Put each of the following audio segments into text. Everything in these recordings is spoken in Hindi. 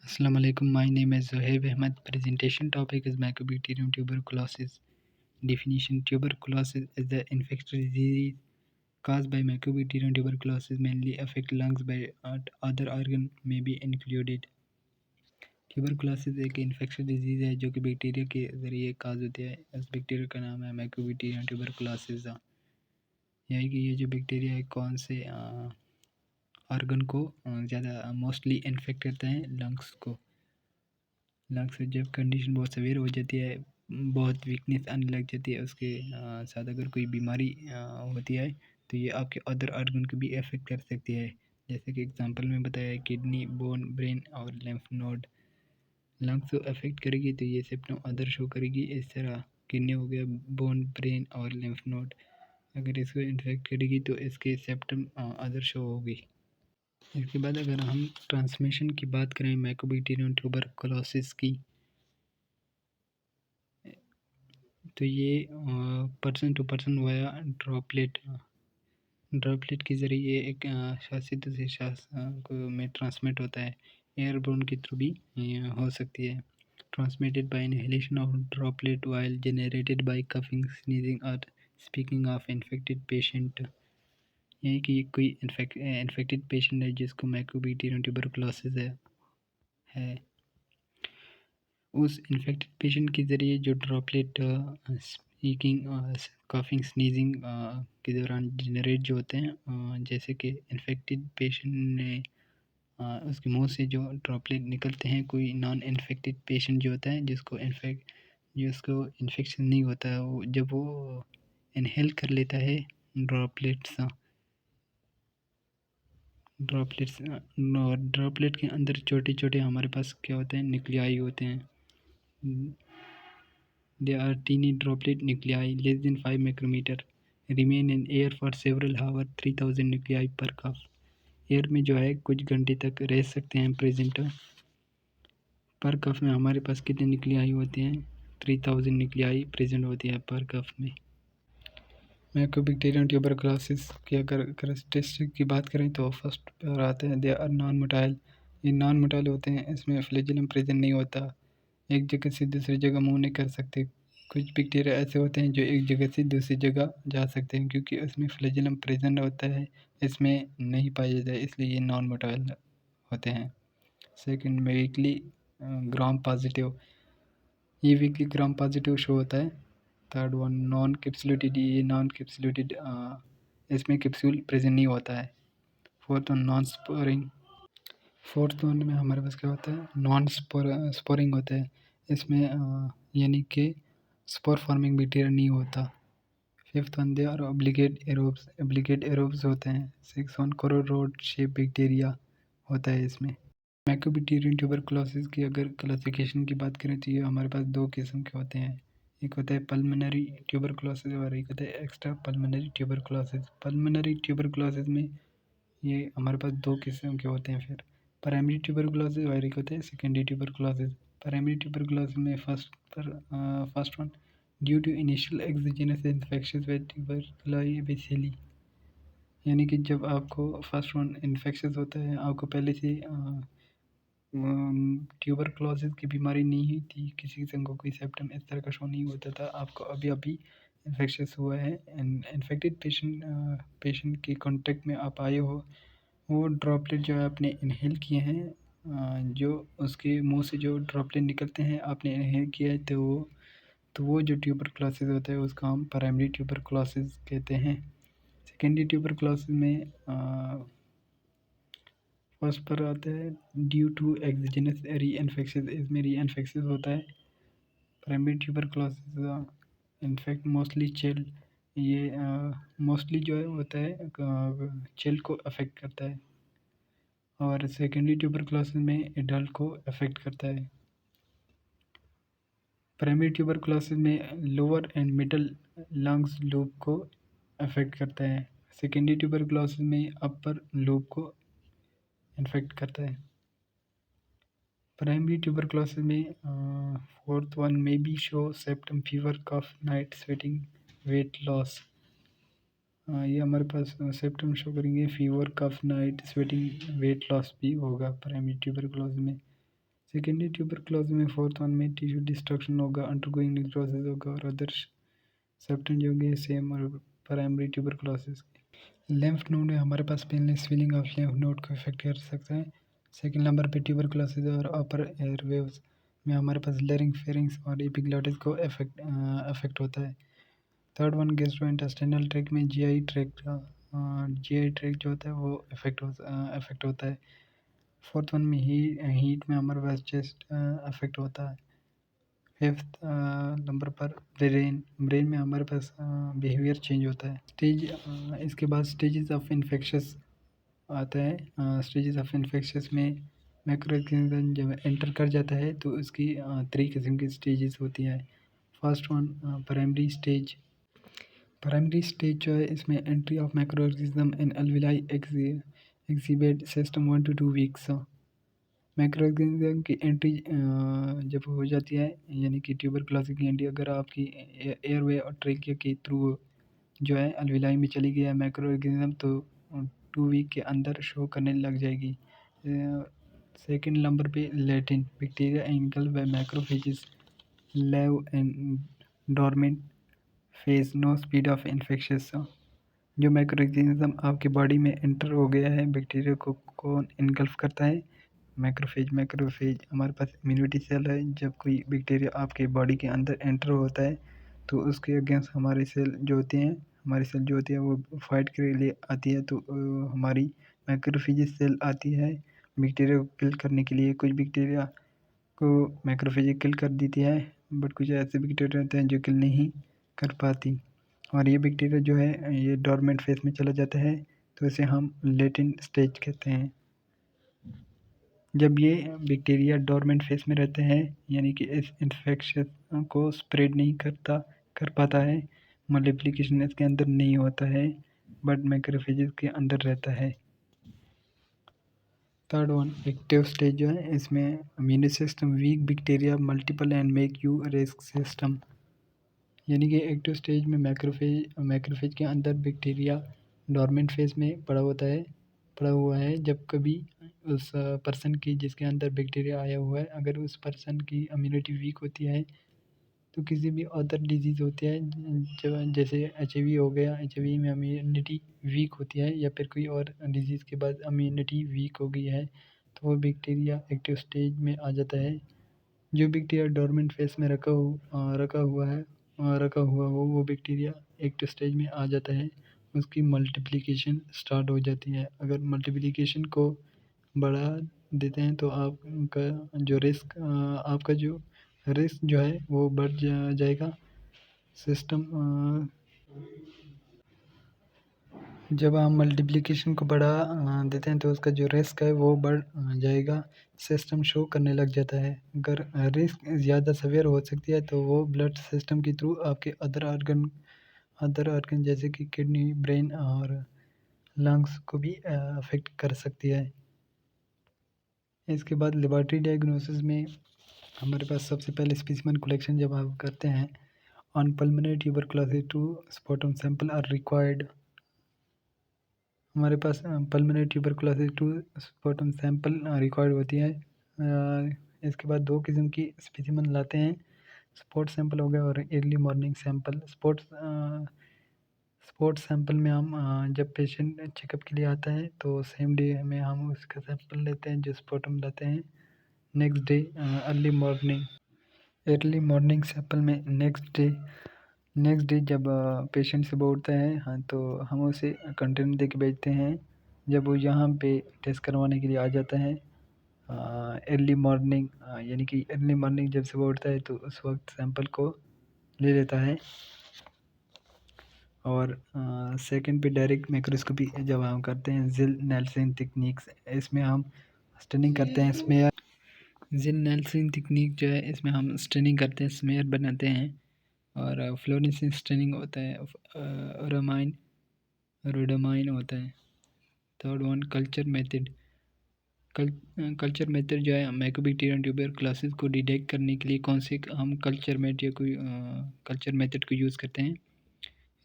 Assalamu alaikum. My name is Zohaib Ahmed. Presentation topic is Mycobacterium tuberculosis. Definition: tuberculosis is the infectious disease caused by Mycobacterium tuberculosis, mainly affect lungs, but other organ may be included. Tuberculosis एक इन्फेक्शन डिजीज़ है जो कि बैक्टीरिया के ज़रिए काज होती है। इस बैक्टीरिया का नाम है माइकोबैक्टीरियम ट्यूबरकुलोसिस। यानी कि ये जो बैक्टीरिया है कौन से ऑर्गन को ज़्यादा मोस्टली इन्फेक्ट करता है, लंग्स को। लंग्स से जब कंडीशन बहुत सवेयर हो जाती है, बहुत वीकनेस आने लग जाती है, उसके साथ अगर कोई बीमारी होती है तो ये आपके अदर ऑर्गन को भी अफेक्ट कर सकती है। जैसे कि एग्जांपल में बताया है, किडनी, बोन, ब्रेन और लिम्फ नोड। लंग्स को अफेक्ट करेगी तो ये सिम्पटम अदर शो करेगी। इस तरह किडनी हो गया, बोन, ब्रेन और लिम्फ नोड, अगर इसको इन्फेक्ट करेगी तो इसके सिम्पटम अदर शो होगी। इसके बाद अगर हम ट्रांसमिशन की बात करें माइकोबैक्टीरियम ट्यूबरकुलोसिस की, तो ये person to person via droplet के ज़रिए एक शख्स से दूसरे शख्स को में ट्रांसमिट होता है। एयरबोर्न के थ्रू भी हो सकती है। Transmitted by inhalation of droplet while generated by coughing, sneezing और स्पीकिंग ऑफ इन्फेक्टेड पेशेंट। यानी कि कोई इन्फेक्टेड पेशेंट है जिसको माइकोबैक्टीरियम ट्यूबरकुलोसिस है। उस इन्फेक्टेड पेशेंट के ज़रिए जो ड्रॉपलेट स्पीकिंग, कॉफिंग, स्नीजिंग के दौरान जनरेट जो होते हैं, जैसे कि इन्फेक्टेड पेशेंट ने उसके मुंह से जो ड्रॉपलेट निकलते हैं, कोई नॉन इन्फेक्टेड पेशेंट जो होता है जिसको इन्फेक्शन नहीं होता है, वो जब वो इनहेल कर लेता है ड्रॉपलेट के अंदर छोटे छोटे हमारे पास क्या होते हैं, न्यूक्लियाई होते हैं। There are teeny droplet nuclei less than 5 micrometer remain in air for several hours, 3000 nuclei per cup। Air में जो है कुछ घंटे तक रह सकते हैं प्रेजेंट। पर कफ में हमारे पास कितने न्यूक्लियाई होते हैं, 3000 न्यूक्लियाई प्रेजेंट होती है पर कफ में। माइकोबैक्टीरियम ट्यूबरकुलोसिस की अगर कैरेक्टरिस्टिक की बात करें तो फर्स्ट पर आते हैं, दे आर नॉन मोटाइल। ये नॉन मोटाइल होते हैं, इसमें फ्लैजेलम प्रेजेंट नहीं होता, एक जगह से दूसरी जगह मूव नहीं कर सकते। कुछ बैक्टीरिया ऐसे होते हैं जो एक जगह से दूसरी जगह जा सकते हैं, क्योंकि उसमें फ्लैजेलम प्रेजेंट होता है, इसमें नहीं पाया जाता है, इसलिए ये नॉन मोटाइल होते हैं। सेकंड में वीकली ग्राम पॉजिटिव, ये वीकली ग्राम पॉजिटिव शो होता है। थर्ड वन नॉन कैप्सुलेटेड, ये नॉन कैप्सुलेटेड, इसमें कैप्सूल प्रेजेंट नहीं होता है। Fourth one non sporing, fourth one में हमारे पास क्या होता है, नॉन स्पोरिंग होता है, इसमें यानी कि स्पोर फॉर्मिंग बैक्टीरिया नहीं होता। Fifth one they are obligate aerobes होते हैं। सिक्स वन कोरोरोड शेप बैक्टीरिया होता है इसमें। माइकोबैक्टीरियम ट्यूबरकुलोसिस की अगर क्लासिफिकेशन की बात करें तो ये हमारे पास दो किस्म के होते हैं, एक होता है पल्मोनरी ट्यूबरकुलोसिस और एक होता है extra pulmonary tuberculosis. Pulmonary tuberculosis में ये हमारे पास दो किस्म के होते हैं, फिर प्राइमरी ट्यूबरकुलोसिस और एक होता है सेकेंडरी ट्यूबरकुलोसिस। प्राइमरी ट्यूबरकुलोसिस में first one due to initial exogenous infection with tuberculi bacilli, यानी कि जब आपको फर्स्ट वन इन्फेक्शन होता है, आपको पहले से ट्यूबरकुलोसिस की बीमारी नहीं थी, किसी किस्म को कोई सिम्पटम इस तरह का शो नहीं होता था, आपको अभी अभी इन्फेक्शन हुआ है, इन्फेक्टेड पेशेंट के कांटेक्ट में आप आए हो, वो ड्रॉपलेट जो है आपने इनहेल किए हैं, जो उसके मुंह से जो ड्रॉपलेट निकलते हैं आपने इनहेल किया है, तो वो जो ट्यूबरकुलोसिस होता है उसका हम प्राइमरी ट्यूबरकुलोसिस कहते हैं। सेकेंडरी ट्यूबरकुलोसिस में फर्स्ट पर आता है ड्यू टू एक्सोजेनस री इन्फेक्शन, इसमें री इन्फेक्शन होता है। Primary tuberculosis infect mostly chilled, ये मोस्टली जो है होता है चिल्ड को अफेक्ट करता है, और सेकेंडरी ट्यूबरकुलोसिस में एडल्ट को अफेक्ट करता है। प्राइमरी ट्यूबरकुलोसिस में lower and middle lungs loop को अफेक्ट करता है, सेकेंडरी ट्यूबरकुलोसिस में अपर लूप को इन्फेक्ट करता है। प्राइमरी ट्यूबरकुलोसिस में fourth one may be show symptom fever, cough, night sweating, weight loss. ये हमारे पास सिम्पटम शो करेंगे, fever, cough, night sweating, weight loss भी होगा प्राइमरी ट्यूबरकुलोसिस में। सेकेंडरी ट्यूबरक्लोसिस में फोर्थ वन में टिश्यू डिस्ट्रक्शन होगा, अंडरगोइंग निक्रोसिस होगा और अदर सेप्टेंज होंगे सेम और प्राइमरी ट्यूबरक्लोसिस। लिम्फ नोड में हमारे पास painless swelling of lymph node को इफेक्ट कर सकता है। सेकंड नंबर पे ट्यूबरक्लोसिस और अपर एयरवेव्स में हमारे पास लेरिंग और एपिग्लॉटिस को अफेक्ट होता है। थर्ड वन गैस्ट्रोइंटेस्टाइनल ट्रैक्ट में जीआई ट्रैक्ट जो होता है वो अफेक्ट होता है। फोर्थ वन में हीट में हमारे पास चेस्ट अफेक्ट होता है। फिफ्थ नंबर पर ब्रेन में हमारे पास बिहेवियर चेंज होता है। इसके बाद स्टेजेस ऑफ इन्फेक्शस आता है। स्टेजेस ऑफ इन्फेक्शस में मैक्रोऑर्गेनिज्म जब एंटर कर जाता है तो उसकी 3 किस्म की स्टेजेस होती है। फर्स्ट वन प्राइमरी स्टेज जो है इसमें entry of macroorganism in alveoli exhibit system 1 to 2 weeks. Macroorganism की एंट्री जब हो जाती है यानी कि ट्यूबरक्लोसिस की एंट्री अगर आपकी एयरवे और ट्रेकिया के थ्रू जो है अल्विलाई में चली गई है मैक्रोऑर्गेनिज्म तो 2 वीक के अंदर शो करने लग जाएगी। सेकंड नंबर पे लैटिन बैक्टीरिया एंगल व macrophages live in dormant phase no speed of infectious. जो मैक्रोऑर्गेनिज्म आपकी बॉडी में एंटर हो गया है बैक्टीरिया को कौन इनगल्फ करता है? मैक्रोफेज हमारे पास इम्यूनिटी सेल है। जब कोई बैक्टीरिया आपके बॉडी के अंदर एंटर होता है तो उसके अगेंस्ट हमारी सेल जो होती है वो फाइट के लिए आती है। तो हमारी मैक्रोफेज सेल आती है बैक्टीरिया को किल करने के लिए। कुछ बैक्टीरिया को मैक्रोफेज किल कर देती है बट कुछ ऐसे बैक्टीरिया रहते हैं जो किल नहीं कर पाती और ये बैक्टीरिया जो है ये डोरमेंट फेज में चला जाता है तो इसे हम लेटेंट स्टेज कहते हैं। जब ये बैक्टीरिया डोरमेंट फेज में रहते हैं यानी कि इस इन्फेक्शन को स्प्रेड नहीं कर पाता है, मल्टीप्लिकेशन इसके अंदर नहीं होता है बट मैक्रोफेजेस के अंदर रहता है। थर्ड वन एक्टिव स्टेज जो है इसमें immune system weak bacteria multiple and make you risk system. यानी कि एक्टिव स्टेज में मैक्रोफेज के अंदर बैक्टीरिया डोरमेंट फेज में पड़ा हुआ है। जब कभी उस पर्सन की जिसके अंदर बैक्टीरिया आया हुआ है अगर उस पर्सन की इम्यूनिटी वीक होती है तो किसी भी अदर डिजीज़ होती है जैसे HIV हो गया, HIV में इम्यूनिटी वीक होती है या फिर कोई और डिजीज़ के बाद इम्यूनिटी वीक हो गई है तो वो बैक्टीरिया एक्टिव स्टेज में आ जाता है। जो बैक्टीरिया डोरमेंट फेज में रखा हुआ हो वो बैक्टीरिया एक्टिव स्टेज में आ जाता है, उसकी मल्टीप्लिकेशन स्टार्ट हो जाती है। अगर मल्टीप्लिकेशन को बढ़ा देते हैं तो आपका जो रिस्क जो है वो बढ़ जाएगा। सिस्टम जब हम मल्टीप्लिकेशन को बढ़ा देते हैं तो उसका जो रिस्क है वो बढ़ जाएगा, सिस्टम शो करने लग जाता है। अगर रिस्क ज़्यादा सवेयर हो सकती है तो वो ब्लड सिस्टम के थ्रू आपके अदर ऑर्गन जैसे कि किडनी, ब्रेन और लंग्स को भी अफेक्ट कर सकती है। इसके बाद लेबॉरेटरी डायग्नोसिस में हमारे पास सबसे पहले स्पेसिमेन कलेक्शन जब आप करते हैं on pulmonary tuberculosis 2 sputum sample are required. हमारे पास pulmonary tuberculosis 2 sputum sample required होती है। इसके बाद 2 किस्म की स्पेसिमेन लाते हैं, स्पॉट सैंपल हो गया और early morning sample. Spot sample में हम जब पेशेंट चेकअप के लिए आता है तो सेम डे में हम उसका सैंपल लेते हैं जो स्पुटम लेते हैं। Next day early morning sample में नेक्स्ट डे जब पेशेंट सुबह उठता है हाँ तो हम उसे कंटेनर दे के भेजते हैं। जब वो यहाँ पे टेस्ट करवाने के लिए आ जाता है अर्ली मॉर्निंग यानी कि अर्ली मॉर्निंग जब सुबह उठता है तो उस वक्त सैंपल को ले लेता है। और सेकंड पे डायरेक्ट माइक्रोस्कोपी जब हम करते हैं जिल नेल्सन टेक्निक्स, इसमें हम स्टनिंग करते हैं स्मेयर। जिल नेल्सन टेक्निक जो है इसमें हम स्टनिंग करते हैं, स्मेयर बनाते हैं और फ्लोरेसेंस स्टनिंग होता है, रोडामाइन होता है। थर्ड वन कल्चर मेथड जो है माइक्रोबैक्टीरियम ट्यूबरक्लोसिस को डिटेक्ट करने के लिए कौन से हम कल्चर मेथड या कोई कल्चर मेथड को यूज़ करते हैं?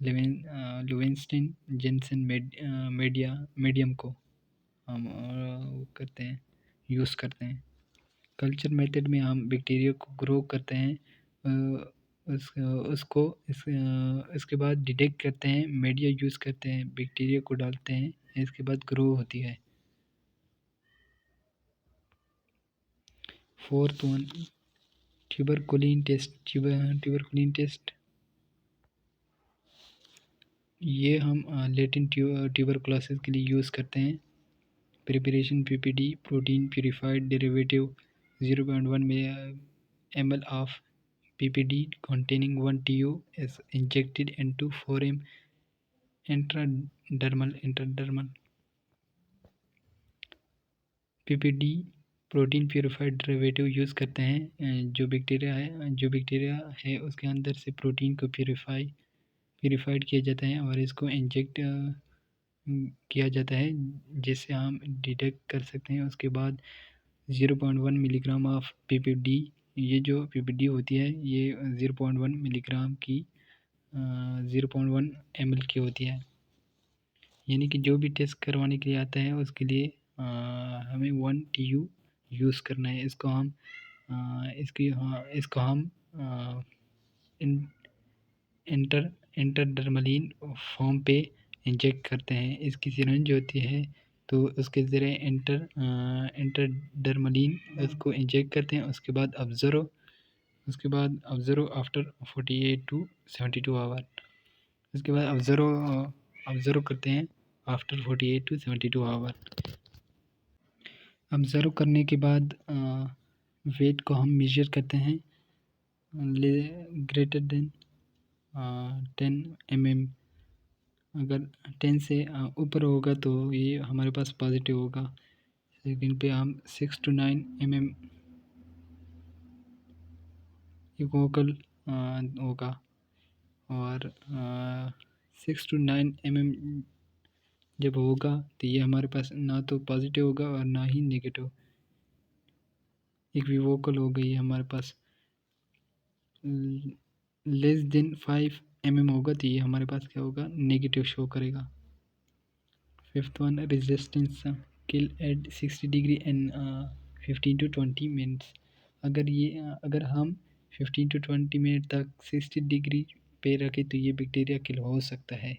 लुवेंस्टीन जेनसन मीडियम को हम यूज़ करते हैं कल्चर मेथड में हम बैक्टीरिया को ग्रो करते हैं, उसको इसके बाद डिटेक्ट करते हैं, मीडिया यूज़ करते हैं, बैक्टीरिया को डालते हैं, इसके बाद ग्रो होती है। Fourth one, tuberculin test. ये हम लेटेंट ट्यूबरकुलोसिस के लिए यूज़ करते हैं। Preparation PPD, protein purified derivative 0.1 ml of PPD containing 1 TU is injected into 4M intradermal PPD protein purified derivative use करते हैं। जो बैक्टीरिया है उसके अंदर से प्रोटीन को प्यूरिफाइड किया जाता है और इसको इंजेक्ट किया जाता है, जिससे हम डिटेक्ट कर सकते हैं। उसके बाद 0.1 मिलीग्राम ऑफ PPD, ये जो PPD होती है ये 0.1 मिलीग्राम की 0.1 ml की होती है। यानी कि जो भी टेस्ट करवाने के लिए आता है उसके लिए हमें 1 TU यूज़ करना है। इसको हम इंटरडर्मलिन फॉर्म पे इंजेक्ट करते हैं। इसकी सिरिंज होती है तो उसके ज़रिए इंटरडर्मलिन उसको इंजेक्ट करते हैं। उसके बाद ऑब्ज़र्व आफ्टर 48 to 72 आवर। उसके बाद ऑब्ज़र्व करते हैं आफ्टर 48 to 72 आवर। ऑब्ज़र्व करने के बाद वेट को हम मेजर करते हैं, ग्रेटर देन 10 mm। अगर 10 से ऊपर होगा तो ये हमारे पास पॉजिटिव होगा। सेकंड पे हम 6 to 9 mm इक्वोकल होगा, और 6 to 9 mm जब होगा तो ये हमारे पास ना तो पॉजिटिव होगा और ना ही नेगेटिव। इक्विवोकल हो गई हमारे पास। लेस देन 5 mm होगा तो ये हमारे पास क्या होगा, नेगेटिव शो करेगा। Fifth one, resistance kill at 60 degree and 15 to 20 minutes. अगर हम 15 to 20 मिनट तक 60 डिग्री पे रखें तो ये बैक्टीरिया किल हो सकता है।